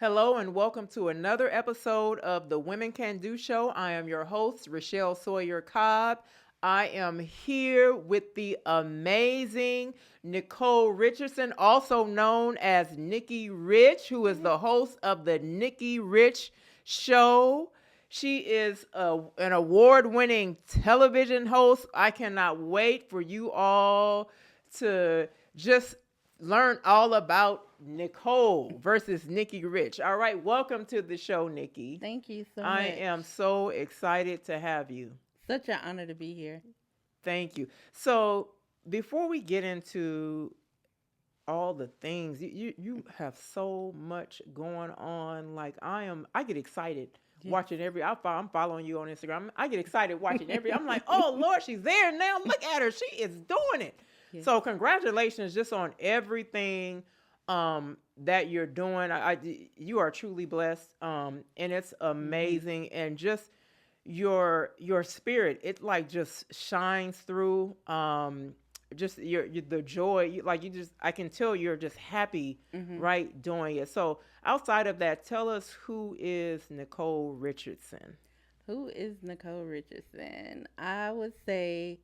Hello and welcome to another episode of the Women Can Do Show. I am your host, Reischel Sawyer Cobb. I am here with the amazing Nicole Richardson, also known as Nikki Rich, who is the host of the Nikki Rich Show. She is an award-winning television host. I cannot wait for you all to just learn all about Nicole versus Nikki Rich. All right, welcome to the show, Nikki. Thank you so I much. am so excited to have you. Such an honor to be here. Thank you. So, before we get into all the things, you have so much going on. Like I get excited watching I'm following you on Instagram. I get excited watching I'm like, oh Lord, she's there now. Look at her. She is doing it. Yes. So congratulations just on everything that you're doing. You are truly blessed. And it's amazing. And just your spirit, it like just shines through. Just the joy, I can tell you're just happy, right, doing it. So outside of that, tell us, who is Nicole Richardson? Who is Nicole Richardson? I would say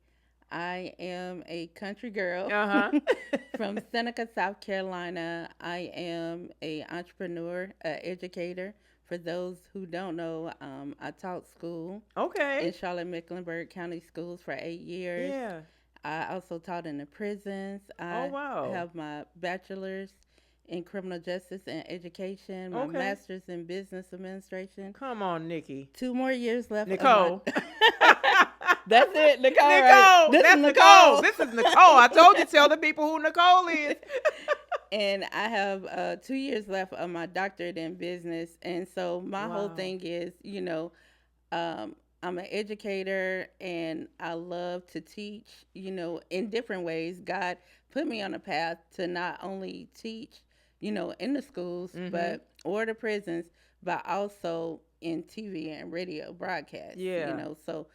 I am a country girl from Seneca, South Carolina. I am a entrepreneur, educator. For those who don't know, I taught school in Charlotte-Mecklenburg County Schools for 8 years. Yeah. I also taught in the prisons. Oh, wow. I have my bachelor's in criminal justice and education, my master's in business administration. Come on, Nikki. 2 more years left. Nicole. That's it, Nicole. Nicole. Right? That's Nicole. This is Nicole. I told you, tell the people who Nicole is. And I have 2 years left of my doctorate in business. And so my whole thing is, I'm an educator and I love to teach, in different ways. God put me on a path to not only teach, in the schools, or the prisons, but also in TV and radio broadcast. Yeah. So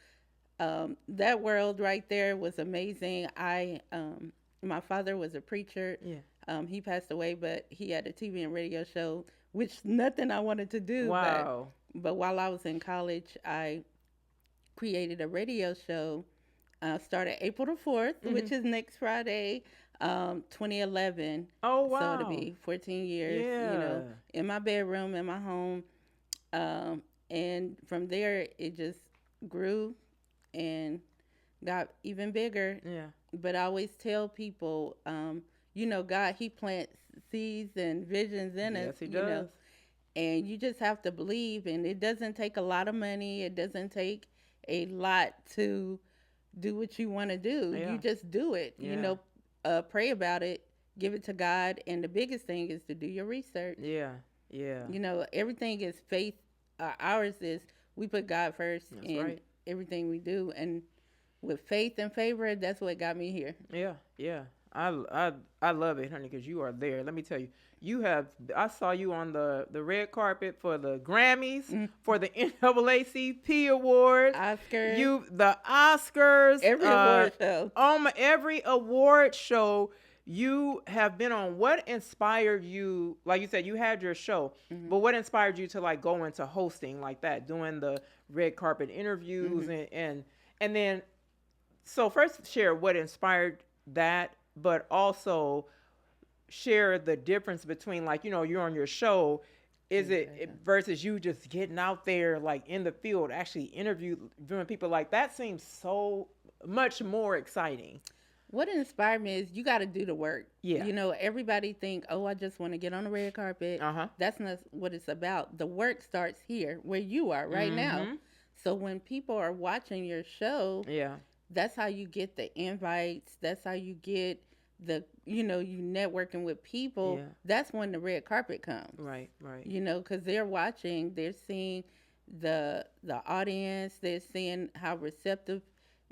that world right there was amazing. My father was a preacher. Yeah. He passed away, but he had a TV and radio show, which nothing I wanted to do. Wow. But while I was in college, I created a radio show. Started April the 4th, which is next Friday, 2011. Oh, wow. So it'll be 14 years, in my bedroom, in my home. And from there, it just grew and got even bigger. Yeah. But I always tell people, God, he plants seeds and visions in us. Yes, he does. And you just have to believe. And it doesn't take a lot of money. It doesn't take a lot to do what you want to do. Yeah. You just do it. Yeah. Pray about it, give it to God, and the biggest thing is to do your research. Yeah. Everything is faith. Ours is we put God first in everything we do, and with faith and favor, that's what got me here. Yeah. I love it, honey, because you are there. Let me tell you, I saw you on the red carpet for the Grammys, for the NAACP awards, the Oscars, every award show. Every award show you have been on. What inspired you? Like you said, you had your show, but what inspired you to like go into hosting like that, doing the red carpet interviews, and then, so first share what inspired that, but also share the difference between, like, you're on your show, it versus you just getting out there like in the field, actually interviewing people. Like that seems so much more exciting. What inspired me is you got to do the work. Yeah. Everybody think, oh, I just want to get on the red carpet. That's not what it's about. The work starts here where you are right now. So when people are watching your show, that's how you get the invites. That's how you get the, you networking with people. Yeah. That's when the red carpet comes. Right. Because they're watching, they're seeing the audience, they're seeing how receptive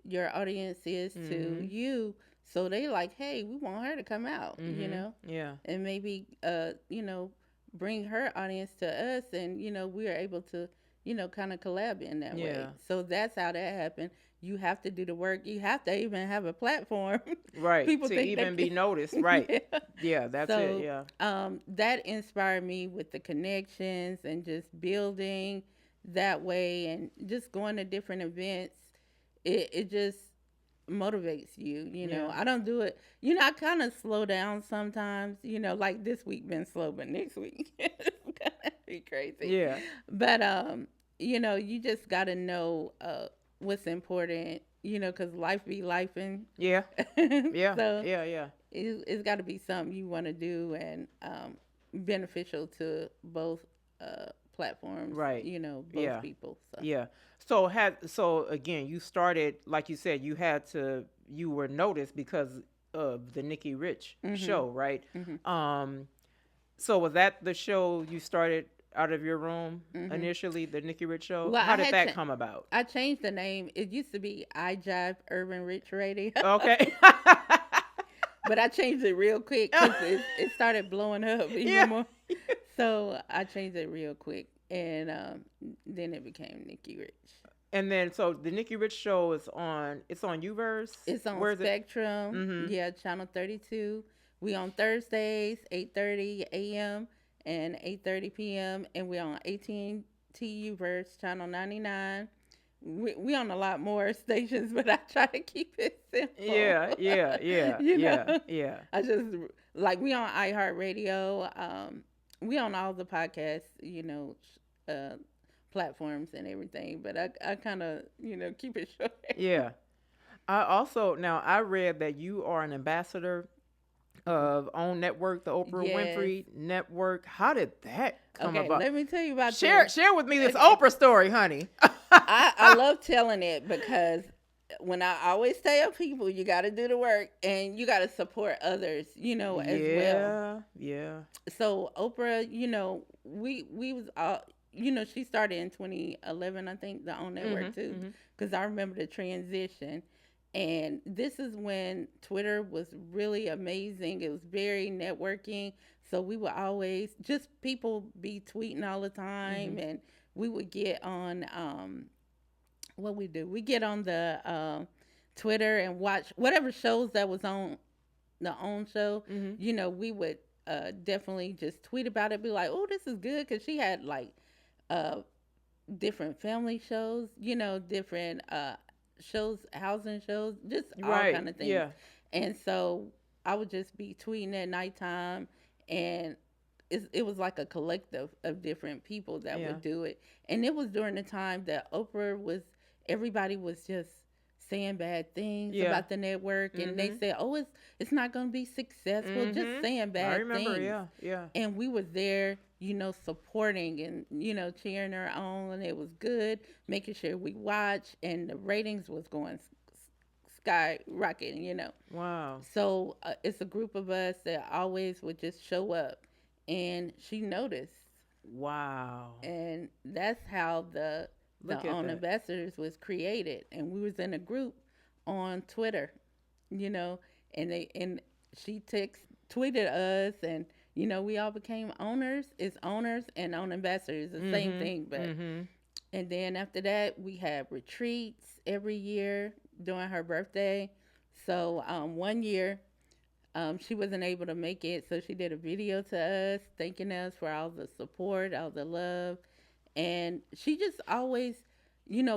your audience is to you. So they like, hey, we want her to come out, Yeah. and maybe, bring her audience to us, and, we are able to, kind of collab in that way. So that's how that happened. you have to do the work. You have to even have a platform. Right. People To think even they be can. noticed. Right. Yeah. Yeah, that's it. So Yeah. that inspired me with the connections and just building that way and just going to different events. It just motivates you. Yeah. I don't do it. I kind of slow down sometimes. Like this week been slow, but next week it's gonna be crazy. Yeah. But you just gotta know what's important. Because life be life, and Yeah. Yeah. so Yeah. Yeah. it's got to be something you want to do and beneficial to both platforms. Right. Both Yeah. people. So Yeah. So again, you started like you said, you were noticed because of the Nikki Rich mhm, show, right? mhm, Um so was that the show you started out of your room mhm. initially, the Nikki Rich show? Well, How did that come about? I changed the name. It used to be I Jive Urban Rich Radio, Okay. but I changed it real quick because it started blowing up even Yeah. more. So I changed it real quick, and then it became Nikki Rich. And then so the Nikki Rich show it's on Uverse. It's on Where is it? Spectrum, Mhm. yeah, channel 32. We on Thursdays, 8:30 a.m. and 8:30 p.m. and we on 18 Verse, channel 99. We on a lot more stations, but I try to keep it simple. Yeah, yeah, yeah, you know, yeah, yeah. I just like we on iHeartRadio. We on all the podcasts, uh, platforms and everything. But I kind of keep it short. Yeah. I also now I read that you are an ambassador of OWN Network, the Oprah Yes. Winfrey Network. How did that come Okay, about? let me tell you about Share this. share with me this Okay. Oprah story, honey. I love telling it because when I always tell people you got to do the work and you got to support others, as well. Yeah, yeah. So Oprah, we was all, she started in 2011, I think, the OWN Network Mhm, too, mhm. because I remember the transition. And this is when Twitter was really amazing. It was very networking. So we would always just people be tweeting all the time, Mhm. and we would get on what we do. We get on the Twitter and watch whatever shows that was on the own show. Mhm. We would definitely just tweet about it, be like, "Oh, this is good," because she had like uh, different family shows, different shows, housing shows, just all Right. kind of things. Yeah. And so I would just be tweeting at nighttime, and it was like a collective of different people that Yeah. would do it. And it was during the time that Oprah was, everybody was just saying bad things Yeah. about the network, and they Mhm. said, "Oh, it's not going to be successful," just Mhm. saying I bad remember, things. yeah. Yeah. And we were there, supporting and cheering her on, and it was good, making sure we watch, and the ratings was going skyrocketing. Wow. So it's a group of us that always would just show up, and she noticed, Wow. and that's how the Look at own that. ambassadors was created. And we was in a group on Twitter, you know, and she tweeted us, and we all became owners. It's owners and own ambassadors, the same Mhm. thing. But Mhm. and then after that, we had retreats every year during her birthday. So one year, she wasn't able to make it, so she did a video to us, thanking us for all the support, all the love, and she just always,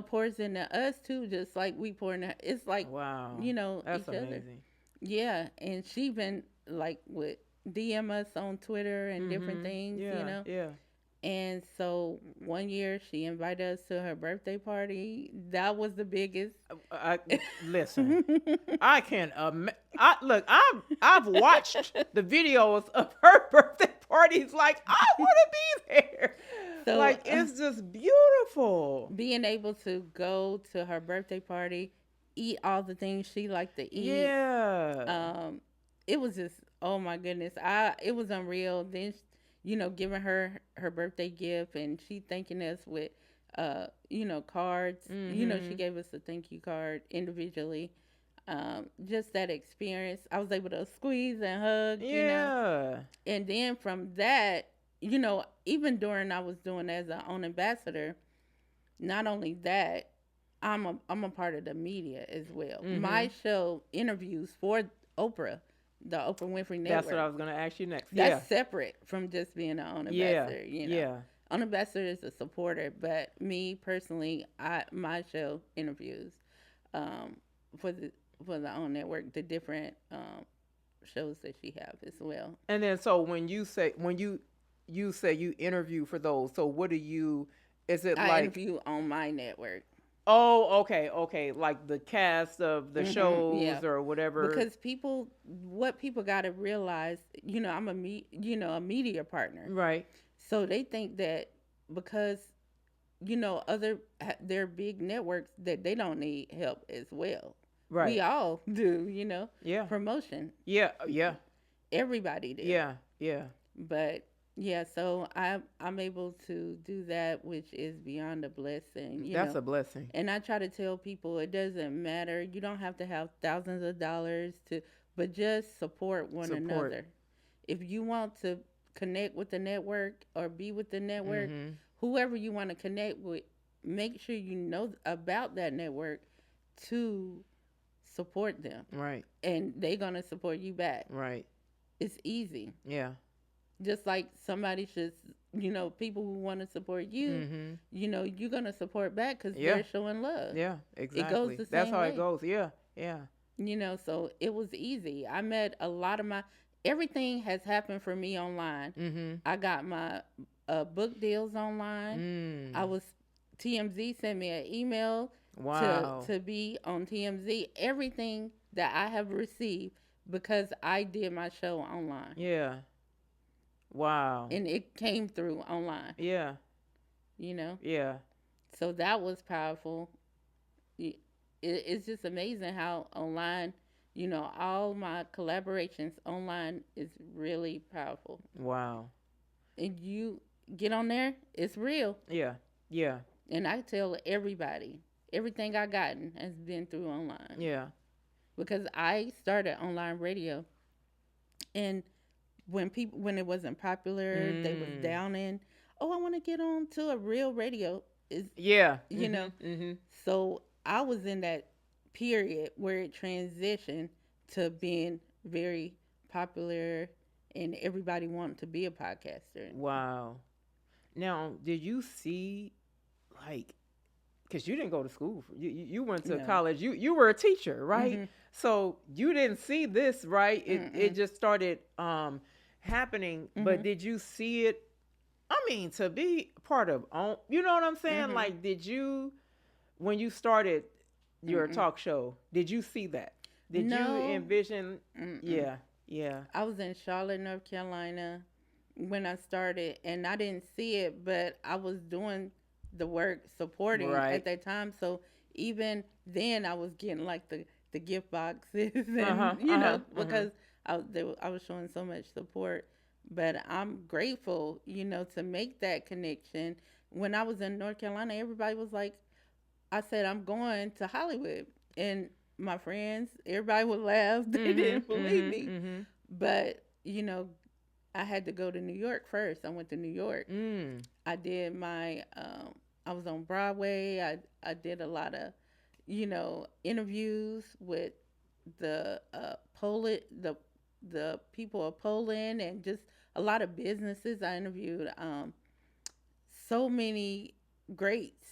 pours into us too, just like we pour into. It's like, Wow. That's each other. amazing. Yeah, and she been like with DM us on Twitter and different Mhm. things, Yeah. Yeah. And so one year she invited us to her birthday party. That was the biggest. I listen. I can I look. I've watched the videos of her birthday parties. Like I want to be there. So Like it's just beautiful. being able to go to her birthday party, eat all the things she liked to eat, Yeah. um, it was just, oh my goodness, it was unreal. Then giving her birthday gift, and she thanking us with cards. She Mhm. gave us a thank you card individually. Just that experience, I was able to squeeze and hug. Yeah. And then from that, even during I was doing as an own ambassador, not only that, I'm a part of the media as well. Mm-hmm. My show interviews for Oprah, the Oprah Winfrey That's what I Network. was gonna ask you next. That's Yeah. separate from just being an own Yeah. ambassador. You know, Yeah. own ambassador is a supporter, but me personally, my show interviews um, for the own network, the different shows that she have as well. And then so when you say you interview for those, so what do you? Is it I like? interview on my network. Oh, okay, okay, like the cast of the Yeah, shows or whatever. because what people got to realize, I'm a media partner, Right. so they think that because they're big networks that they don't need help as well. We Right. all do, Yeah. promotion. Yeah. Yeah. Everybody do. Yeah. Yeah. But yeah, so I'm able to do that, which is beyond a blessing, That's a blessing. And I try to tell people it doesn't matter. You don't have to have thousands of dollars but just support one Support. another. If you want to connect with the network or be with the network, Mm-hmm. whoever you want to connect with, make sure you know about that network to support them, Right. and they're gonna support you back. Right. It's easy. Yeah. Just like somebody should, people who want to support you, Mm-hmm. you're gonna support back because Yeah. they're showing love. Yeah. It goes Exactly. the That's same how way. it goes. Yeah. Yeah. So it was easy. I met a lot of everything has happened for me online. Mm-hmm. I got my book deals online. I was TMZ sent me an email Wow. to be on TMZ. Everything that I have received because I did my show online. Yeah. Wow. And it came through online. Yeah. Yeah. So that was powerful. It's just amazing how online, all my collaborations online is really powerful. Wow. And you get on there, it's real. Yeah. Yeah. And I tell everybody, everything I gotten has been through online. Yeah. Because I started online radio, and when it wasn't popular, they was downing. Oh, I want to get on to a real radio. Yeah. Mm-hmm. So I was in that period where it transitioned to being very popular, and everybody wanted to be a podcaster. Wow. Now, did you see, like, because you didn't go to school, you went to college, you were a teacher, right? Mm-hmm. So you didn't see this, right? It just started happening. Mm-hmm. But did you see it? I mean, to be part of, you know what I'm saying? Mm-hmm. Like, did you, when you started your talk show, did you see that? Did you envision? Yeah, yeah. I was in Charlotte, North Carolina when I started, and I didn't see it, but I was doing the work supporting at that time. So even then, I was getting like the gift boxes, and because I was showing so much support. But I'm grateful, to make that connection. When I was in North Carolina, everybody was like, I said, I'm going to Hollywood. And my friends, everybody would laugh. They didn't believe me. Mm-hmm. But, I had to go to New York first. I went to New York. I did I was on Broadway. I did a lot of, interviews with the the people of Poland, and just a lot of businesses. I interviewed so many greats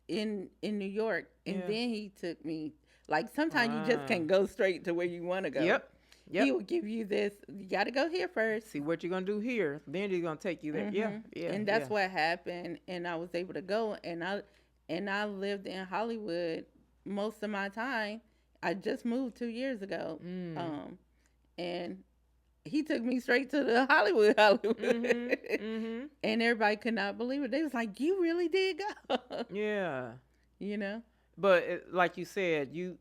in New York, and then he took me. Like sometimes you just can't go straight to where you want to go. Yep. He will give you this. You got to go here first. See what you're gonna do here. Then he's gonna take you there. Mm-hmm. Yeah. And that's what happened. And I was able to go. And I lived in Hollywood most of my time. I just moved 2 years ago. And he took me straight to the Hollywood. And everybody could not believe it. They was like, "You really did go?" Yeah. But like you said, you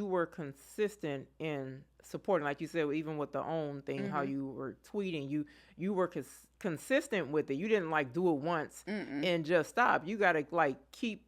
were consistent in supporting, like you said, even with the own thing, how you were tweeting, you were consistent with it. You didn't like do it once and just stop. You got to like keep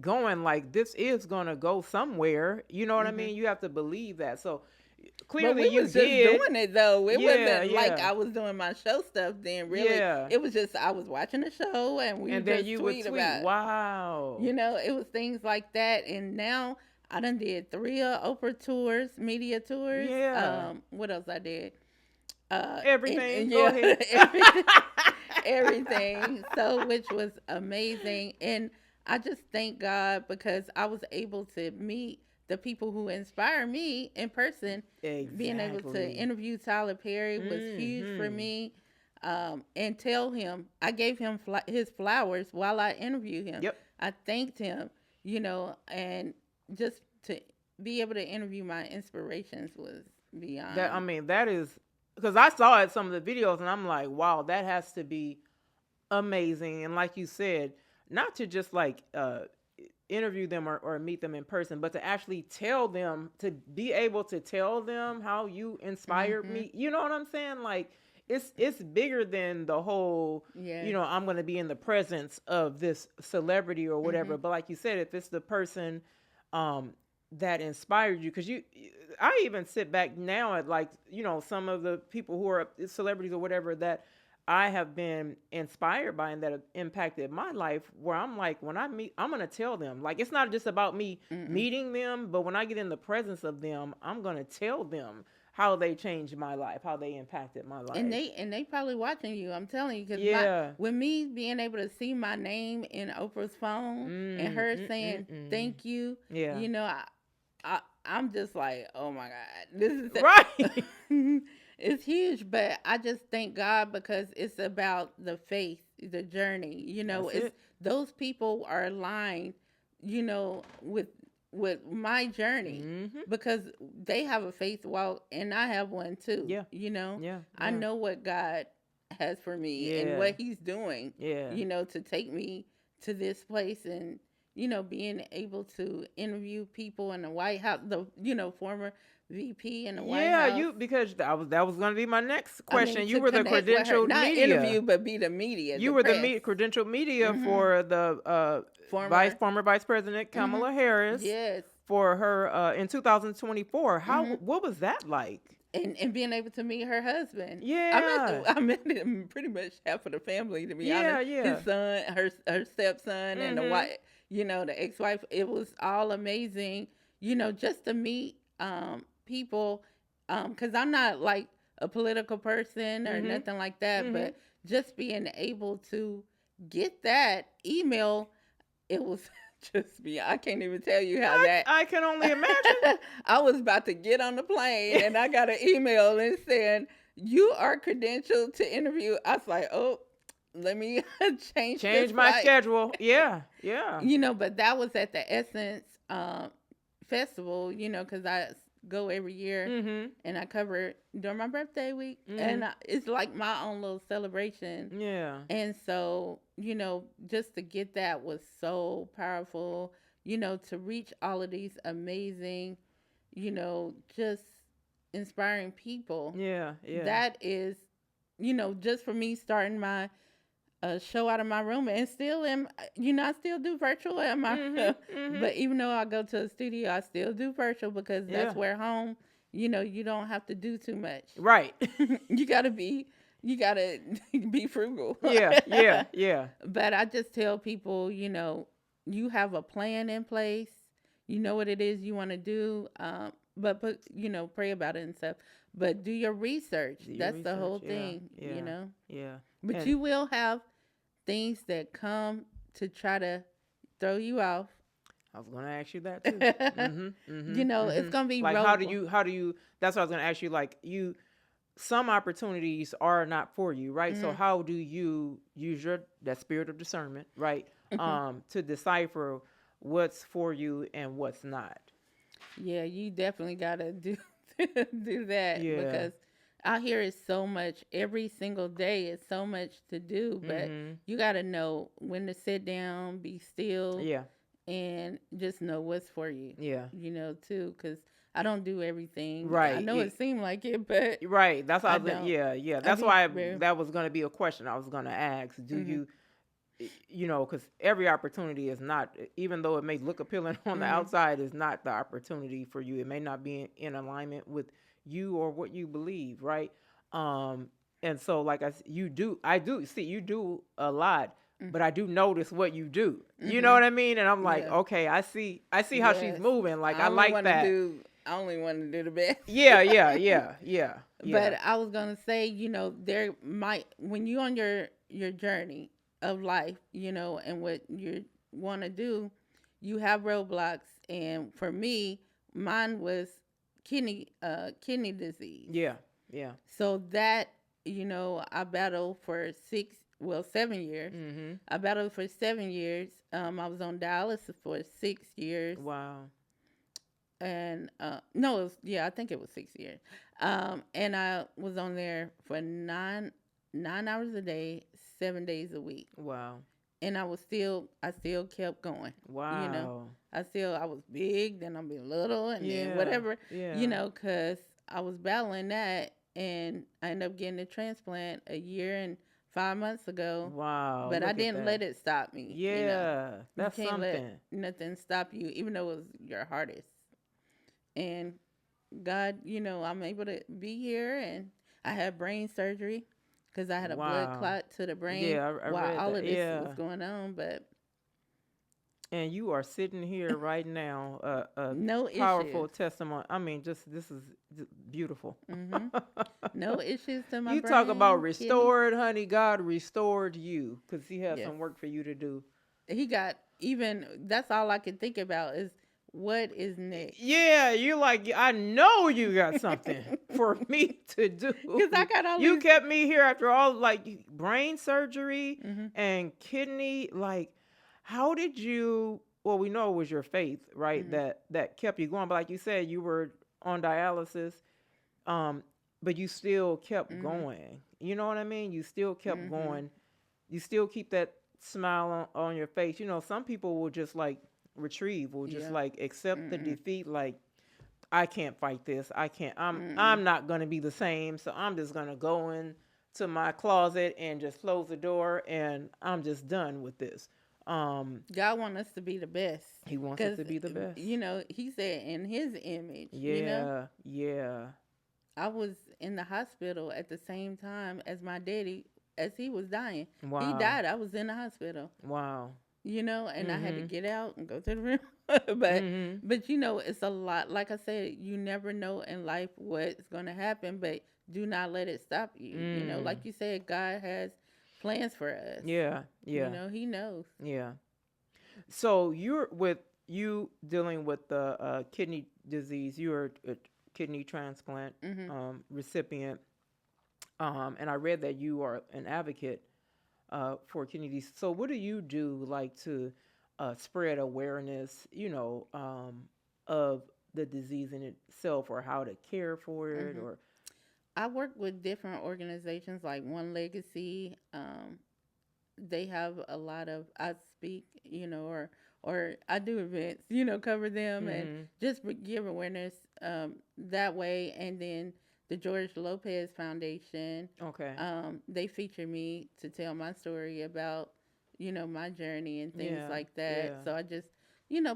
going. Like this is gonna go somewhere. You know what I mean? You have to believe that. So But clearly we you was just did. doing it though. It Yeah, wasn't like yeah, I was doing my show stuff then. Really, yeah. it was just I was watching the show and we And would then just you would tweet tweet, about. wow. It was things like that. And now I done did 3 Oprah tours, media tours. Yeah. What else I did? Everything. Go Yeah, ahead. everything, everything. So, which was amazing, and I just thank God because I was able to meet the people who inspire me in person. Being able to Exactly. interview Tyler Perry was huge for Mm-hmm. me, and tell him I gave him his flowers while I interviewed him. Yep. I thanked him, and just to be able to interview my inspirations was That, I beyond. mean, that is because I saw it some of the videos and I'm like, wow, that has to be amazing. And like you said, not to just like interview them or meet them in person, but to actually tell them, to be able to tell them how you inspired Hmm. me. You know what I'm saying? Like it's bigger than the whole, Yes. I'm going to be in the presence of this celebrity or Hmm. whatever. But like you said, if it's the person um that inspired you, because I even sit back now at, like, some of the people who are celebrities or whatever that I have been inspired by and that have impacted my life, where I'm like, when I meet, I'm going to tell them. Like, it's not just about me Mm-mm. meeting them, but when I get in the presence of them, I'm going to tell them how they changed my life, how they impacted my And life. they probably watching you. I'm telling you, because my Yeah. with me being able to see my name in Oprah's phone and Mm, her mm, mm, saying mm. thank you, Yeah. I'm just like, oh my God, this is Right. it's huge. But I just thank God because it's about the faith, the journey. That's It's it. those people are aligned, with my journey Mm-hmm. because they have a faith walk and I have one too. Yeah. Yeah. I Yeah. know what God has for me and Yeah. what He's doing, Yeah. to take me to this place and, being able to interview people in the White House, the, former VP in the White Yeah, House. because that was going to be my next I mean, question. You to were the connect with her, credentialed not media. interview, but be the media, You the were the press. credentialed media Hmm. for the Former. former Vice President Hmm. Kamala Harris Yes. for her in 2024. Hmm. What was that like? And being able to meet her husband. Yeah. I met him pretty much half of the family, to be honest. Yeah, yeah. His son, her stepson, and the Mhm. wife, the ex-wife. It was all amazing, just to meet people, because I'm not like a political person or Mhm. nothing like that, Mhm. but just being able to get that email, it was just me. I can't even tell you how that. I can only imagine. I was about to get on the plane and I got an email and saying, "You are credentialed to interview." I was like, "Oh, let me change this Change my flight." schedule. Yeah. Yeah. But that was at the Essence festival, because I go every year Mhm. and I cover it during my birthday week. And Mhm. it's like my own little celebration. Yeah. And so, just to get that was so powerful, to reach all of these amazing, just inspiring people. Yeah. Yeah. That is, just for me starting my show out of my room and still am, I still do virtual at my, Mhm. Mhm. but even though I go to a studio, I still do virtual because Yeah. that's where home, you don't have to do too much. Right. you gotta be you gotta be frugal. Yeah. Yeah. Yeah. But I just tell people, you have a plan in place. You know what it is you want to do. But pray about it and stuff. But do your research. Do your That's the research. whole Yeah. thing. Yeah. Yeah. But And you will have things that come to try to throw you off. I was going to ask you that too. Mhm. Mhm. It's Mhm. gonna be Like, road. how do you that's what I was going to ask you, like, some opportunities are not for you, right? So Mm-hmm. how do you use that spirit of discernment, right? To decipher what's for you and what's not. Yeah, you definitely gotta do do that Yeah. because out here is so much every single day is so much to do, but Mhm. you gotta know when to sit down, be still, Yeah. and just know what's for you. Yeah. Too, because I don't do everything. I Right. know it seemed like it, but Right. That's I how don't. yeah, yeah. I That's be why very. that was going to be a question I was going to ask. Do Mhm. you because every opportunity is not, even though it may look appealing on the Mhm. outside, is not the opportunity for you. It may not be in alignment with you or what you believe, right? Um, and so like I do see you do a lot, but I do notice what you do. You know Mm-hmm. what I mean? And I'm like, Yeah. okay, I see how she's Yes. moving. Like I I only like want to that. do. I only want to do the best. Yeah. But I was gonna say, there might when you on your journey of life, and what you want to do, you have roadblocks. And for me, mine was kidney disease. Yeah. Yeah. So that I battled for 7 years. Mhm. I battled for 7 years. I was on dialysis for 6 years, Wow. and no, I think it was 6 years. And I was on there for nine hours a day, 7 days a week, Wow. and I still kept going. You know, Wow. I was big, then I'll be little, and then Yeah. whatever. Yeah. Because I was battling that, and I ended up getting a transplant a year and 5 months ago. Wow. But I Look at didn't that. let it stop me. Yeah. You That's can't let something. nothing stop you, even though it was your hardest. And God, I'm able to be here, and I had brain surgery because I had a blood Wow. clot to the brain Yeah, I while read all that. of this was Yeah. going on, but And you are sitting here right now, a no powerful issues. testimony. I mean, just this is beautiful. hmm No issues to my You talk about brain, kidney. restored, honey. God restored you because He has Yes. some work for you to do. He got even, that's all I can think about is what is next. Yeah, you like, I know you got something for me to do. Because I got all You these. kept me here after all, like brain surgery hmm and kidney. Like, how did you? Well, we know it was your faith, right? hmm That kept you going. But like you said, you were on dialysis, um, but you still kept hmm going. You know what I mean? You still kept hmm going. You still keep that smile on your face. You know, some people will just like retrieve, will just Yeah. like accept the Mm-mm. defeat, like I can't fight this. I can't. Mm-mm. I'm not gonna be the same. So I'm just gonna go into my closet and just close the door, and I'm just done with this. God wants us to be the best. He wants us Because, to be the best. He said in his image. Yeah, yeah. I was in the hospital at the same time as my daddy, as he was dying. He Wow, died. I was in the hospital, wow. and I had to Mhm, get out and go to the room. but, mhm. but, it's a lot. Like I said, you never know in life what's going to happen, but do not let it stop you. Mm. Like you said, God has plans for us. Yeah, yeah, He knows. yeah. So you're with you dealing with the kidney disease. You're a kidney transplant hmm recipient. And I read that you are an advocate for kidney disease. So, what do you do, like, to spread awareness, of the disease in itself, or how to care for it, hmm or I work with different organizations like One Legacy. They have a lot of I speak, or I do events, cover them and mm-hmm. just give awareness that way. And then the George Lopez Foundation, Okay, they feature me to tell my story about my journey and things yeah, like that. yeah, So I just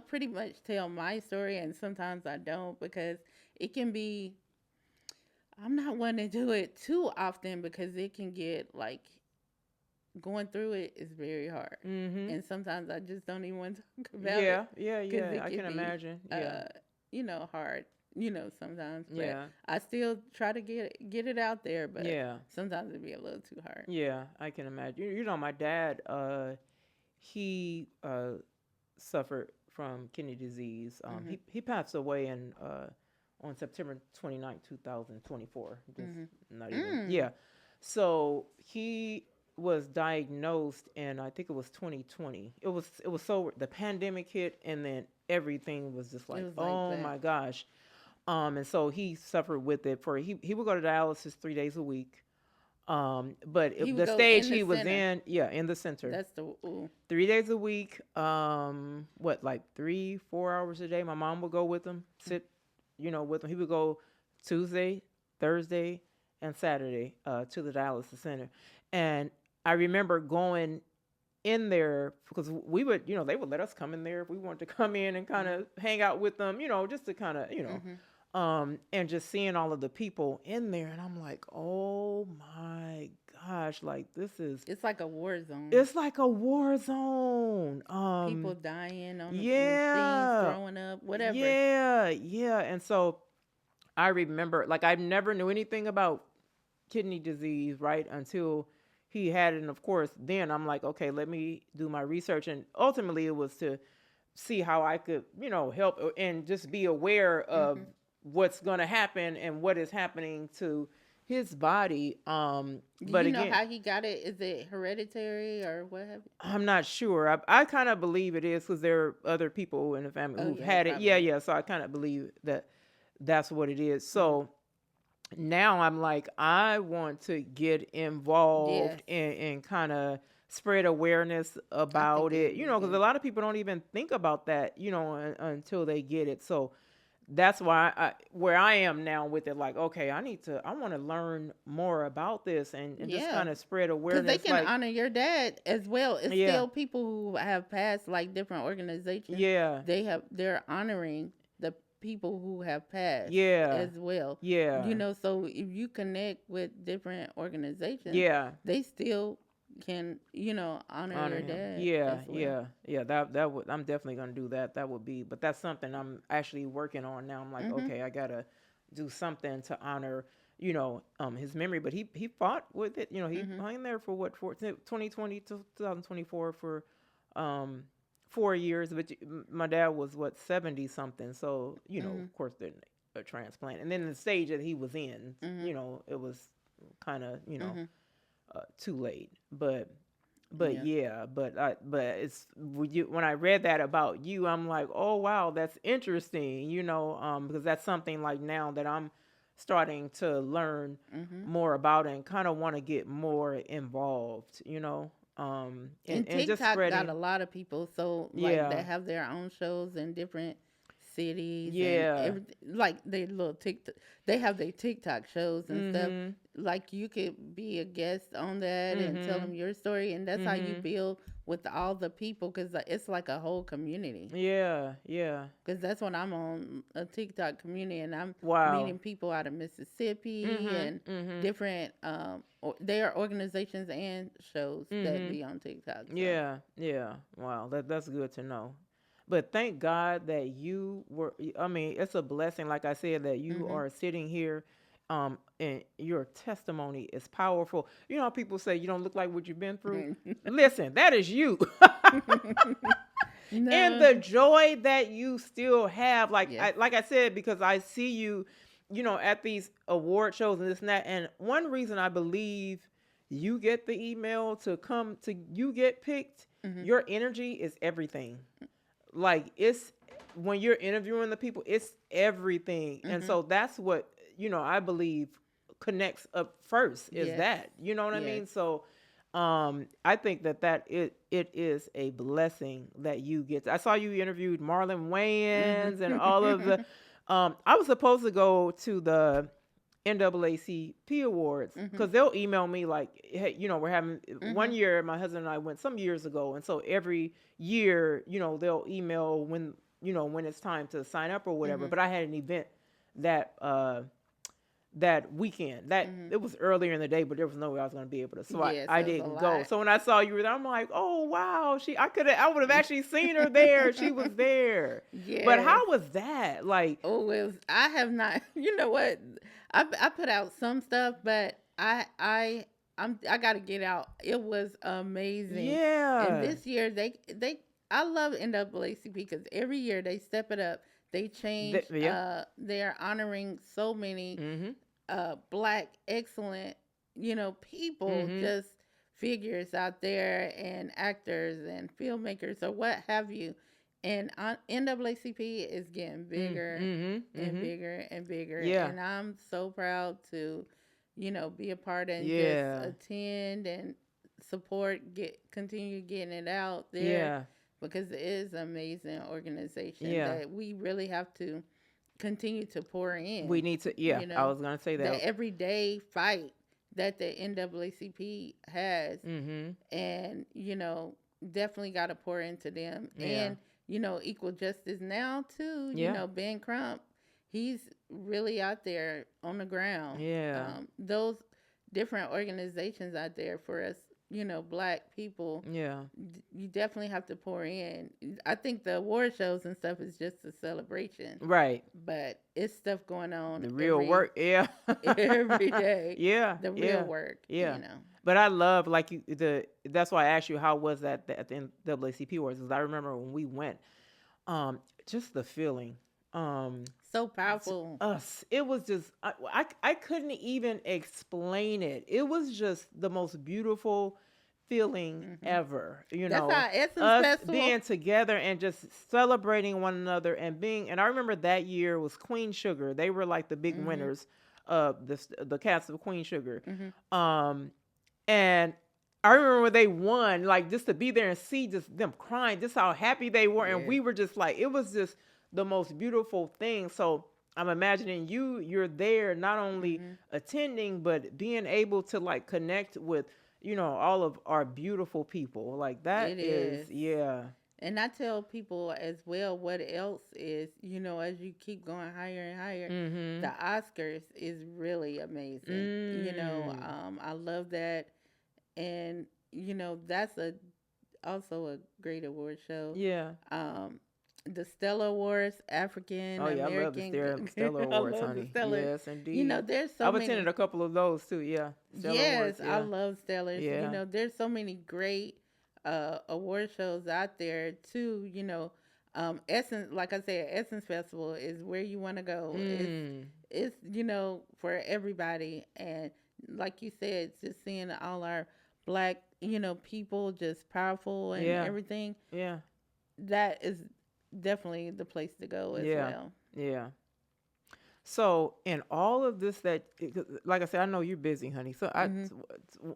pretty much tell my story, and sometimes I don't because it can be. I'm not one to do it too often because it can get like going through it is very hard. mm-hmm. And sometimes I just don't even want to talk about it Yeah, yeah, because yeah. it I can can be, imagine. Yeah, hard, sometimes. But yeah, I still try to get it out there, but yeah, sometimes it be a little too hard. yeah. I can imagine. My dad, he suffered from kidney disease. Mhm. He passed away in on September 29th, 2024. Just Mhm. not even. Mm. Yeah. So he was diagnosed in, I think it was 2020. It was so the pandemic hit, and then everything was just It like, was like oh that. my gosh. And so he suffered with it for he would go to dialysis 3 days a week. But He would the go stage in the he was center. in, yeah, in the center, That's the ooh. 3 days a week. What, like 3, 4 hours a day? My mom would go with him, sit, with him. He would go Tuesday, Thursday, and Saturday to the dialysis center. And I remember going in there because we would, they would let us come in there if we wanted to come in and kind Mhm. of hang out with them, just to kind of, Mhm. And just seeing all of the people in there, and I'm like, oh my gosh, like this is, It's like a war zone. it's like a war zone. People dying on the machines, Yeah, throwing up, whatever. yeah. And so I remember, like, I never knew anything about kidney disease, right, until he had it. And of course, then I'm like, okay, let me do my research. And ultimately, it was to see how I could, help and just be aware of Hmm. what's going to happen and what is happening to his body. Do But you know again, how he got it? Is it hereditary or what have you? I'm not sure. I kind of believe it is because there are other people in the family Oh who've yeah, it had it. probably is. Yeah. So I kind of believe that that's what it is. Hmm. So now I'm like, I want to get Yes, involved and kind of spread awareness I think about it it, would be because a good. lot of people don't even think about that, until they get it. So that's why where I am now with it, like, okay, I want to learn more about this and just Yeah, kind of spread because they awareness. can Like, honor your dad as well. It's yeah, still people who have passed, like different organizations. yeah, They're honoring the people who have passed yeah, as well. yeah, So if you connect with different organizations, yeah. they still can, honor Honor your him. dad Yeah, as well. yeah. That would, I'm definitely gonna do that. That would be, but that's something I'm actually working on now. I'm like, Mhm. okay, I gotta do something to honor, his memory. But he fought with it. He Mhm. hung in there for what, 2020 to 2024 for, um 4 years. But my dad was what, 70 something. So Mhm. of course, then a transplant, and then the stage that he was in, Mhm. it was kind of, Mhm. too late. But Yeah. yeah, but it's when I read that about you, I'm like, oh wow, that's interesting, because that's something like now that I'm starting to learn Mhm. more about and kind of want to get more involved, And and just TikTok got a spreading. lot of people, so like Yeah, they have their own shows in different cities and yeah, everything. Like they little TikTok, they have their TikTok shows and stuff. mhm, Like you could be a guest on that and tell mhm, them your story, and that's how you mhm. build with all the people because it's like a whole community. Yeah, yeah. Because that's when I'm on a TikTok community and I'm Wow. meeting people out of Mississippi Mhm, and mhm, different there are organizations and shows that mhm. be on TikTok. So Yeah, yeah. Wow, that's good to know. But thank God that you were. I mean, it's a blessing, like I said, that you mhm. are sitting here, and your testimony is powerful. You know how people say you don't look like what you've been through. Listen, that is you, and No. the joy that you still have. Yes. Like I said, because I see you, at these award shows and this and that. And one reason I believe you get the email to come to you get picked, Mhm. your energy is everything. Like, it's when you're interviewing the people, it's everything. And Mhm. so that's what, I believe connects up first, is Yes. that, you know what I Yes. mean? So I think it is a blessing that you get. I saw you interviewed Marlon Wayans and all of the Mhm. I was supposed to go to the NAACP awards Mhm. because they'll email me like, hey, we're having one Mhm. year. My husband and I went some years ago, and so every year, they'll email when when it's time to sign up or whatever. Mhm. But I had an event that that weekend. That Mhm. it was earlier in the day, but there was no way I was going to be able to. So Yes, I it was a didn't go. lot. So when I saw you were there, I'm like, oh wow, I would have actually seen her there. She was there. But Yes. how was that? Like, Oh, it was. I have not. You know what? I put out some stuff, but I got to get out. It was amazing. And yeah, this year they I love NAACP because every year they step it up. They change. yeah. They're honoring so many Mhm. black excellent people, Mhm. just figures out there and actors and filmmakers or what have you. And NAACP is getting bigger Mhm. and Mhm. bigger and bigger, Yeah. and I'm so proud to be a part and just Yeah. attend and support, get continue getting it out there Yeah. because it is an amazing organization Yeah. that we really have to continue to pour We in. need to. Yeah, You I know, was gonna say the that. everyday fight that the NAACP has, Mhm. and definitely got to pour into them. Yeah. And equal justice now too. Yeah. Ben Crump, he's really out there on the ground. Yeah. Those different organizations out there for us, Black people. Yeah. You definitely have to pour in. I think the award shows and stuff is just a celebration. Right. But it's stuff going on. The real work. Yeah. Every day. Yeah. The real work. Yeah. But I love, like, that's why I asked you, how was that at the NAACP Awards? Because I remember when we went, just the feeling. So powerful. It was just, I couldn't even explain it. It was just the most beautiful feeling ever. That's our Essence us Festival. Being together and just celebrating one another and I remember that year was Queen Sugar. They were like the big winners of the cast of Queen Sugar. And I remember when they won, like, just to be there and see just them crying, just how happy they were. And we were just like, it was just the most beautiful thing. So I'm imagining you're there not only attending, but being able to, like, connect with, all of our beautiful people. Like, that is, yeah. And I tell people as well, what else is, as you keep going higher and higher, the Oscars is really amazing. I love that. And, that's also a great award show. Yeah. The Stella Awards, African American. I love the Stella Awards, honey. Yes, indeed. There's so many. I've attended a couple of those too. Yeah. Stella Awards, I love Stellas. Yeah. There's so many great award shows out there too. Essence, like I said, Essence Festival is where you want to go. It's for everybody, and like you said, just seeing all our Black people just powerful and everything. Yeah. That is definitely the place to go as well. Yeah. So in all of this, like I said, I know you're busy, honey. So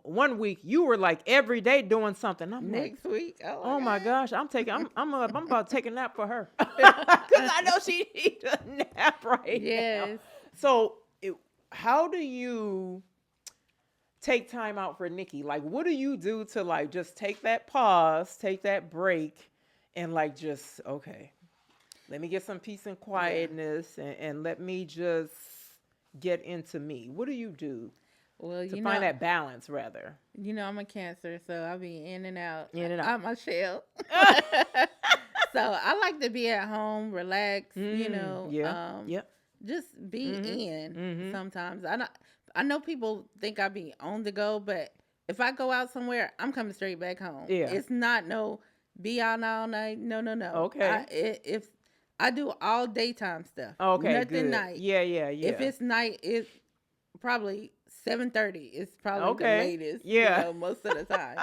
one week you were like every day doing something. I'm next week. Oh my gosh, I'm about to take a nap for her because I know she needs a nap right now. So how do you take time out for Nikki? Like, what do you do to, like, just take that pause, take that break, and, like, just, okay, let me get some peace and quietness and let me just get into me? What do you do to find that balance, rather? I'm a Cancer, so I'll be in and out. I'm a shell. So I like to be at home, relax, just be in sometimes. I know people think I be on the go, but if I go out somewhere, I'm coming straight back home. Yeah. It's not be out all night. No. Okay. If I do all daytime stuff. Okay, nothing good. Night. Yeah. If it's night, it's probably 7:30. It's probably the latest. Yeah. Most of the time.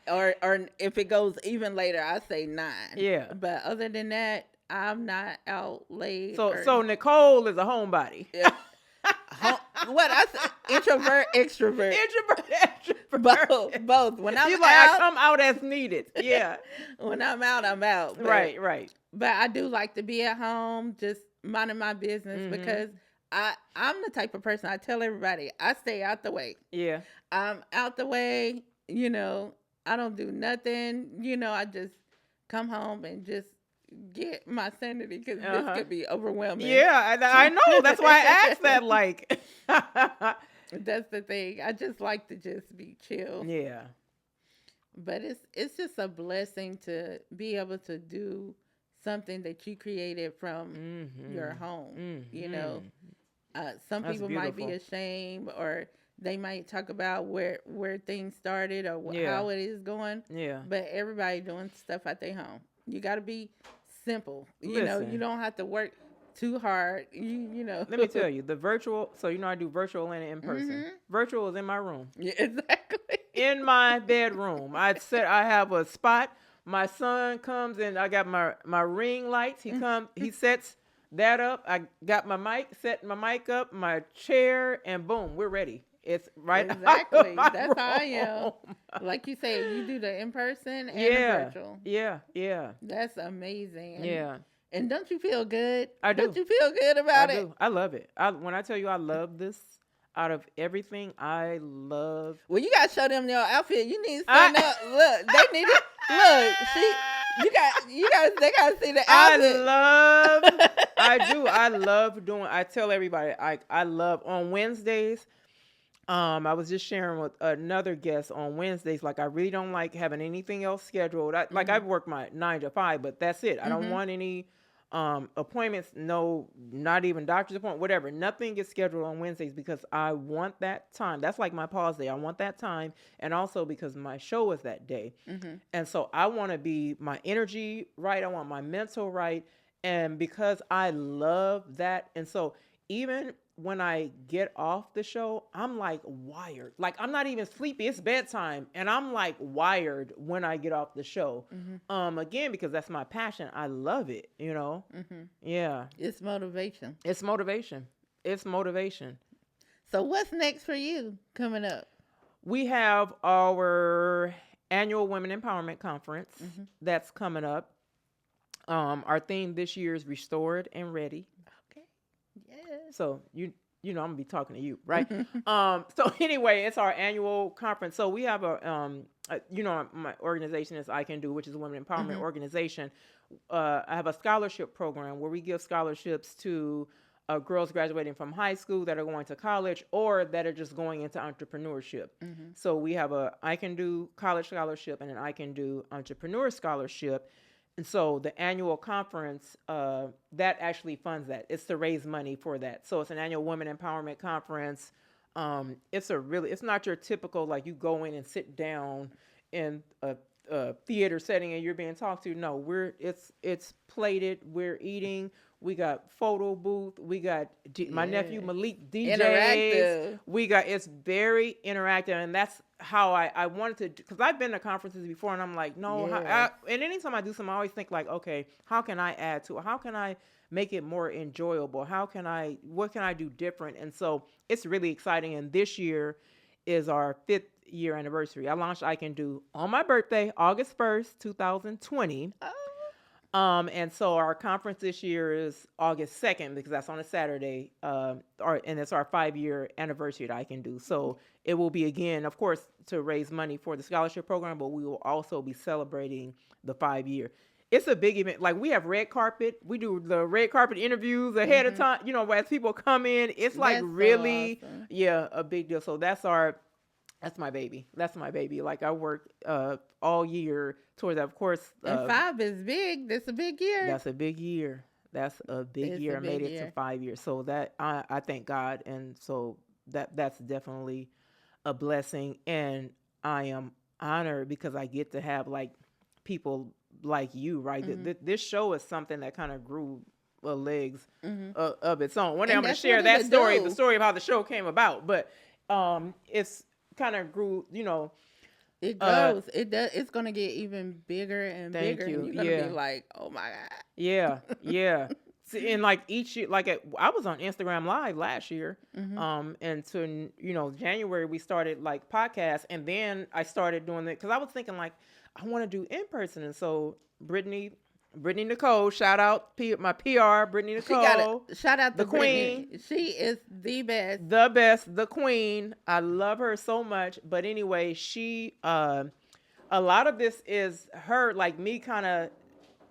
or if it goes even later, I say 9. Yeah. But other than that, I'm not out late. So Nicole is a homebody. Yeah. What I say? Introvert, extrovert. Both. When I'm out, I come out as needed. Yeah. When I'm out, I'm out. But, right. But I do like to be at home, just minding my business because I'm the type of person, I tell everybody, I stay out the way. Yeah. I'm out the way, I don't do nothing. I just come home and just get my sanity because this could be overwhelming. Yeah, I know. That's why I asked that. Like, that's the thing. I just like to just be chill. Yeah. But it's just a blessing to be able to do something that you created from your home. Some people might be ashamed, or they might talk about where things started or how it is going. Yeah. But everybody doing stuff at their home. You got to be simple. You don't have to work too hard. Let me tell you, the virtual. So I do virtual and in person. Virtual is in my room. Yeah, exactly. In my bedroom, I have a spot. My son comes and I got my ring lights. He comes. He sets that up. I got my mic. Set my mic up. My chair, and boom, we're ready. It's right. Exactly. That's how I am. Like you say, you do the in person and the virtual. Yeah. That's amazing. And don't you feel good? I do. Don't you feel good about it? I love it. When I tell you I love this, out of everything, I love. Well, you gotta show them your outfit. You need to stand up. Look, they need it. Look, they gotta see the outfit. I do. I love doing. I tell everybody. I love on Wednesdays. I was just sharing with another guest on Wednesdays. Like, I really don't like having anything else scheduled. Like, I work my 9 to 5, but that's it. I don't want any appointments. No, not even doctor's appointment, whatever. Nothing gets scheduled on Wednesdays because I want that time. That's like my pause day. I want that time, and also because my show is that day, and so I want to be my energy right. I want my mental right, and because I love that, and so even when I get off the show, I'm like wired. Like, I'm not even sleepy. It's bedtime, and I'm like wired when I get off the show. Again, because that's my passion. I love it. Yeah. It's motivation. It's motivation. It's motivation. So what's next for you coming up? We have our annual Women Empowerment Conference that's coming up. Our theme this year is Restored and Ready. So I'm gonna be talking to you, right? So anyway, it's our annual conference. So we have my organization is CANDO, which is a women empowerment organization. I have a scholarship program where we give scholarships to girls graduating from high school that are going to college or that are just going into entrepreneurship. So we have a CANDO college scholarship and an CANDO entrepreneur scholarship. And so the annual conference, that actually funds that. It's to raise money for that. So it's an annual women empowerment conference. It's not your typical, like, you go in and sit down in a theater setting and you're being talked to. No, it's plated. We're eating. We got photo booth. We got my nephew Malik DJs. Interactive. It's very interactive, and that's how I wanted to, because I've been to conferences before, and I'm like, no. And anytime I do something, I always think like, okay, how can I add to it? How can I make it more enjoyable? What can I do different? And so it's really exciting. And this year is our 5th year anniversary. I launched CANDO on my birthday, August 1st, 2020. And so our conference this year is August 2nd because that's on a Saturday, and it's our 5-year anniversary at CANDO. So it will be, again, of course, to raise money for the scholarship program, but we will also be celebrating the 5-year. It's a big event. Like, we have red carpet. We do the red carpet interviews ahead of time, as people come in. It's like really, so awesome. A big deal. So that's my baby. That's my baby. Like, I work all year towards that. Of course. And 5 is big. That's a big year. That's a big year. I made it to 5 years. So that I thank God. And so that's definitely a blessing. And I am honored because I get to have, like, people like you, right? This show is something that kind of grew legs of its own. One day I'm going to share that story, the story of how the show came about. But it's kind of grew, It grows. It does. It's gonna get even bigger and bigger. You. And you're gonna be like, oh my God. Yeah. See, and like each year, I was on Instagram Live last year, and to January we started like podcasts, and then I started doing it because I was thinking like I want to do in person, and so Brittany Nicole, shout out my PR, Brittany Nicole. Shout out the queen. Brittany. She is the best. The best, the queen. I love her so much. But anyway, she, a lot of this is her, like me kind of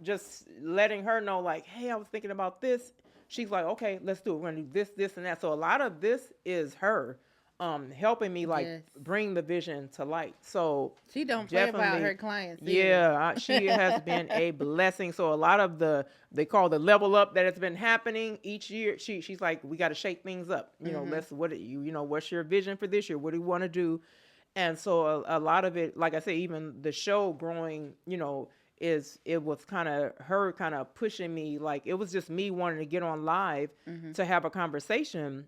just letting her know, like, hey, I was thinking about this. She's like, okay, let's do it. We're going to do this, and that. So a lot of this is her. Helping me bring the vision to light. So she don't play about her clients. Yeah, she has been a blessing. So a lot of they call the level up that has been happening each year. She's like, we got to shake things up. What's your vision for this year? What do you want to do? And so a lot of it, like I say, even the show growing, it was kind of her kind of pushing me. Like, it was just me wanting to get on live to have a conversation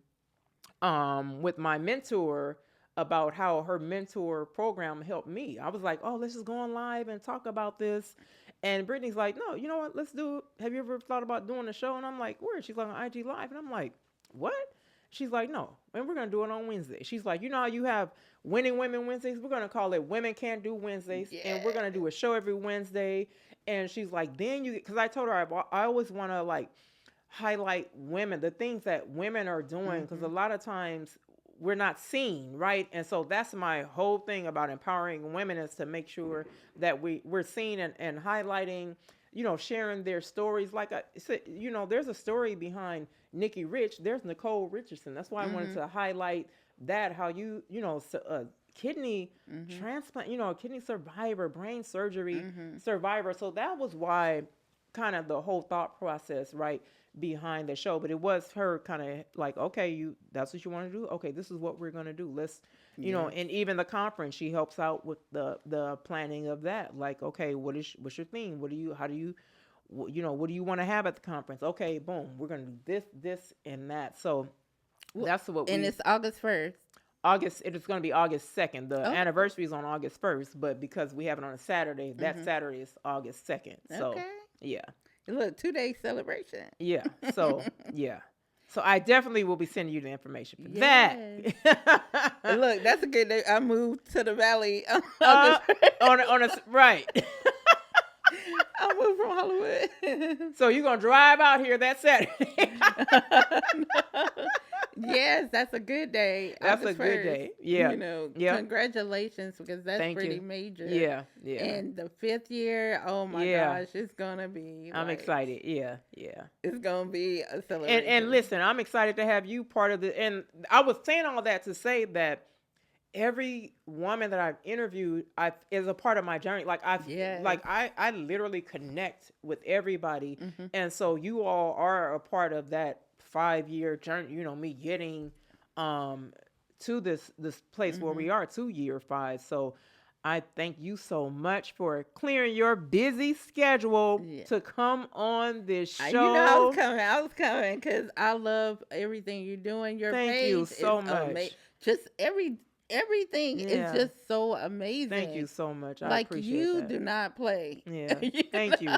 with my mentor about how her mentor program helped me. I was like, oh, let's just go on live and talk about this. And Brittany's like, no, you know what? Let's do it. Have you ever thought about doing a show? And I'm like, where? She's like, on IG Live. And I'm like, what? She's like, no, and we're going to do it on Wednesday. She's like, you know how you have Winning Women Wednesdays? We're going to call it Women Can't Do Wednesdays. Yeah. And we're going to do a show every Wednesday. And she's like, then because I told her I always want to like highlight women, the things that women are doing, because a lot of times we're not seen, right? And so that's my whole thing about empowering women, is to make sure that we're seen and highlighting sharing their stories. Like I said, there's a story behind Nikki Rich. There's Nicole Richardson. That's why I wanted to highlight that, how kidney transplant, a kidney survivor, brain surgery survivor. So that was why kind of the whole thought process, right, behind the show. But it was her kind of like, okay, that's what you want to do. Okay, this is what we're going to do. Let's, and even the conference, she helps out with the planning of that. Like, okay, what's your theme? What do you want to have at the conference? Okay, boom, we're going to do this, and that. So that's what and it's August 1st. It is going to be August 2nd. The anniversary is on August 1st, but because we have it on a Saturday, that Saturday is August 2nd. So, yeah. Look, 2-day celebration. Yeah. So, yeah. So I definitely will be sending you the information for that. Look, that's a good day. I moved to the Valley right. I moved from Hollywood. So you're going to drive out here that Saturday. Yes, that's a good day. That's a good day. Yeah. Congratulations, because that's pretty major. Yeah. Yeah. And the 5th year, oh my gosh, it's going to be. I'm excited. Yeah. Yeah. It's going to be a celebration. And listen, I'm excited to have you part of the, and I was saying all that to say that every woman that I've interviewed is a part of my journey. Like I literally connect with everybody. And so you all are a part of that 5-year journey, me getting to this place where we are to year 5. So I thank you so much for clearing your busy schedule to come on this show. I was coming because I love everything you're doing. Your thank page you so much. Just everything is just so amazing. Thank you so much. I appreciate you that. do not play. Yeah. Thank you.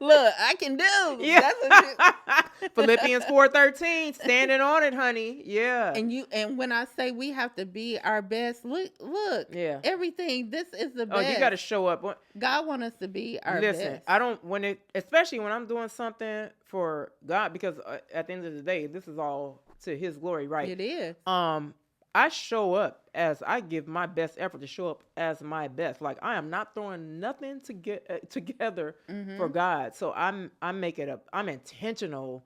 Look, I can do. Yeah. That's Philippians 4:13, standing on it, honey. Yeah. And when I say we have to be our best, look. Yeah. Everything. This is the best. Oh, you got to show up. God wants us to be our best. Listen, I don't especially when I'm doing something for God, because at the end of the day, this is all to His glory, right? It is. I show up as I give my best effort to show up as my best. Like I am not throwing nothing to get together for God. So I'm intentional,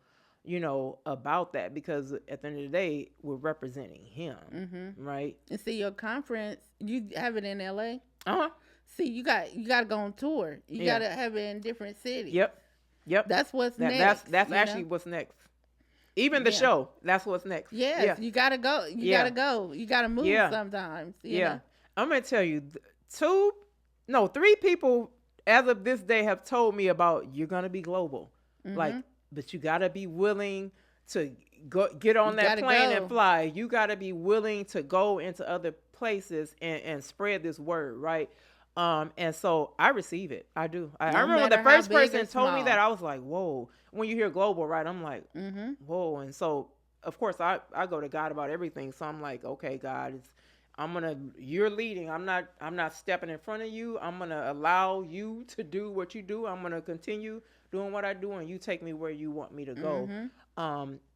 about that, because at the end of the day, we're representing Him, right? And see, your conference, you have it in LA. See, you got to go on tour. You got to have it in different cities. Yep. That's what's next. That's actually what's next. Even the show, that's what's next. Yes, you gotta go. You gotta go. You gotta move sometimes. You know? I'm gonna tell you, 3 people as of this day have told me about you're gonna be global. Like, but you gotta be willing to get on that plane and fly. You gotta be willing to go into other places and spread this word, right? And so I receive it. I do. I remember when the first person told me that, I was like, whoa. When you hear global, right, I'm like, whoa. And so, of course, I go to God about everything. So I'm like, okay, God, you're leading. I'm not stepping in front of you. I'm going to allow you to do what you do. I'm going to continue doing what I do, and you take me where you want me to go.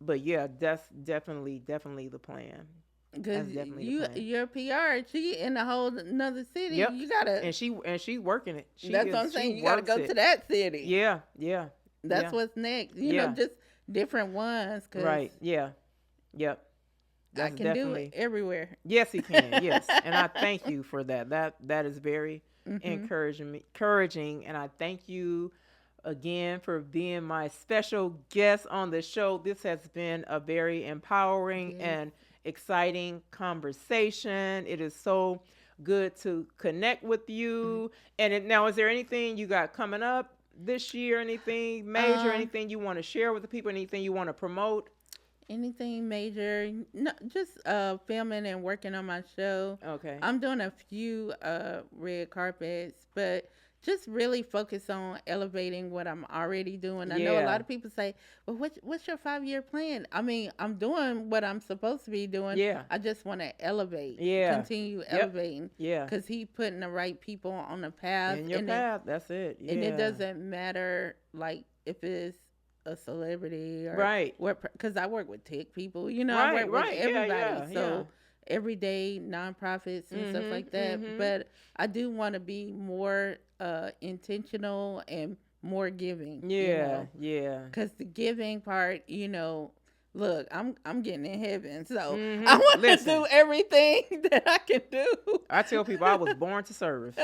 But yeah, that's definitely the plan. Because your PR, she in a whole another city. Yep. You gotta, and she's working it. That's what I'm saying. You gotta go to that city. Yeah. That's what's next. You know, just different ones. Right. Yeah. Yep. That's I can do it everywhere. Yes, he can. Yes, and I thank you for that. That is very encouraging, and I thank you again for being my special guest on the show. This has been a very empowering and exciting conversation. It is so good to connect with you. And now, is there anything you got coming up this year? Anything major? Anything you want to share with the people? Anything you want to promote? Anything major? No, just filming and working on my show. Okay. I'm doing a few red carpets, but just really focus on elevating what I'm already doing. I know a lot of people say, well, what's your 5-year plan? I mean, I'm doing what I'm supposed to be doing. Yeah. I just want to elevate. Yeah. Continue elevating. Yeah. Because He putting the right people on the path. In your path, that's it. Yeah. And it doesn't matter, like, if it's a celebrity or... Right. Because I work with tech people. You know, I work with everybody. So everyday nonprofits and stuff like that. But I do want to be more intentional and more giving. Yeah, yeah. Because the giving part, look, I'm getting in heaven, so I want to do everything that I can do. I tell people I was born to serve.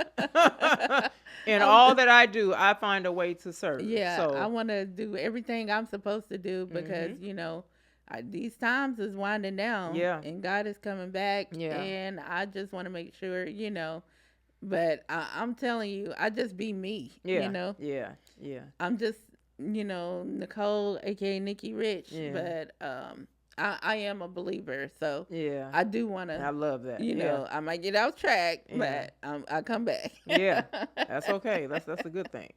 In all that I do, I find a way to serve. Yeah, so I want to do everything I'm supposed to do because these times is winding down. Yeah, and God is coming back. Yeah, and I just want to make sure, But I'm telling you, I just be me. Yeah, yeah. I'm just Nicole, aka Nikki Rich. Yeah. But I am a believer, so yeah, I do want to. I love that. I might get off track, but I come back. Yeah, that's okay. That's a good thing.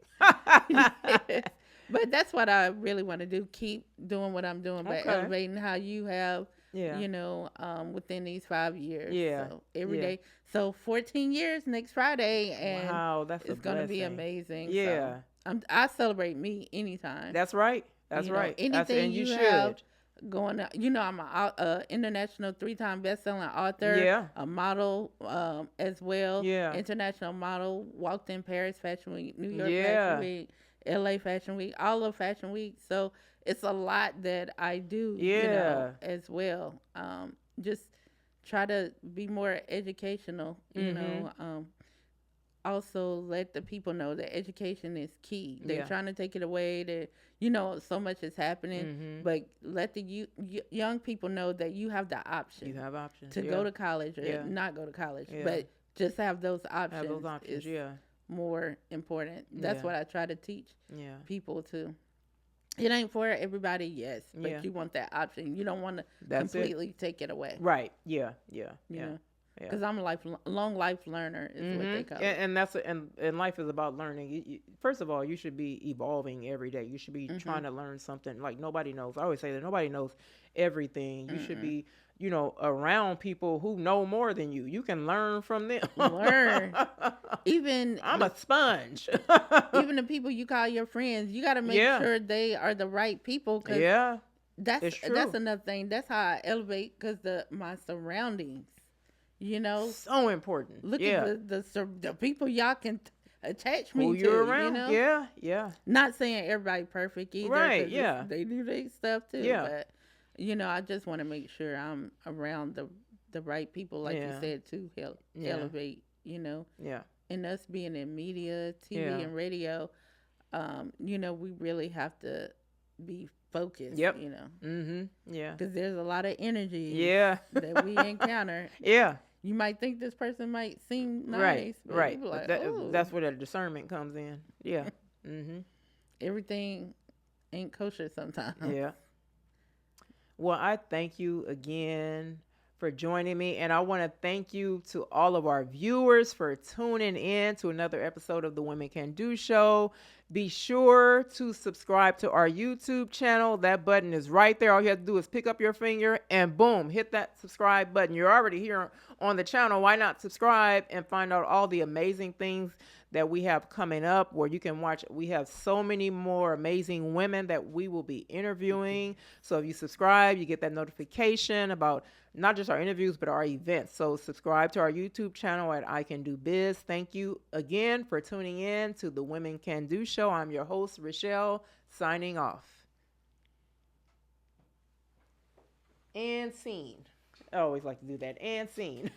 Yes. But that's what I really want to do. Keep doing what I'm doing, but elevating how you have. Within these 5 years. Yeah. So every day. So 14 years next Friday, and wow, it's going to be amazing. Yeah. So I celebrate me anytime. That's right. That's right. Anything and you have going on. I'm an international 3-time best-selling author. Yeah. A model as well. Yeah. International model. Walked in Paris Fashion Week, New York Yeah. Fashion Week, LA Fashion Week, all of Fashion Week. So it's a lot that I do, as well. Just try to be more educational, also let the people know that education is key. They're trying to take it away. That so much is happening, but let the young people know that you have the option. You have options to go to college or not go to college, but just have those options. Have those options, more important. That's what I try to teach people to. It ain't for everybody, yes, but you want that option. You don't want to completely take it away. Right. Yeah. Because I'm a long life learner is what they call it. And that's and life is about learning. First of all, you should be evolving every day. You should be trying to learn something. Like nobody knows. I always say that nobody knows everything. You should be, around people who know more than you. You can learn from them. Learn. Even I'm a sponge. Even the people you call your friends, you got to make sure they are the right people. Cause that's another thing. That's how I elevate because my surroundings. So important. Look at the people y'all can attach me who to. You're around. Yeah. Not saying everybody perfect either. Right. Yeah. They do their stuff too. Yeah. But I just want to make sure I'm around the right people, like you said, to help elevate. Yeah. And us being in media, TV, and radio, we really have to be focused. Yep. Yeah. Because there's a lot of energy. That we encounter. Yeah. You might think this person might seem nice. Right. Like, that's where the discernment comes in. Yeah. Everything ain't kosher sometimes. Yeah. Well, I thank you again for joining me. And I want to thank you to all of our viewers for tuning in to another episode of the Women Can Do Show. Be sure to subscribe to our YouTube channel. That button is right there. All you have to do is pick up your finger and boom, hit that subscribe button. You're already here on the channel. Why not subscribe and find out all the amazing things that we have coming up where you can watch. We have so many more amazing women that we will be interviewing. So if you subscribe, you get that notification about not just our interviews, but our events. So subscribe to our YouTube channel at I Can Do Biz. Thank you again for tuning in to the Women Can Do Show. I'm your host, Reischel, signing off. And scene. I always like to do that. And scene.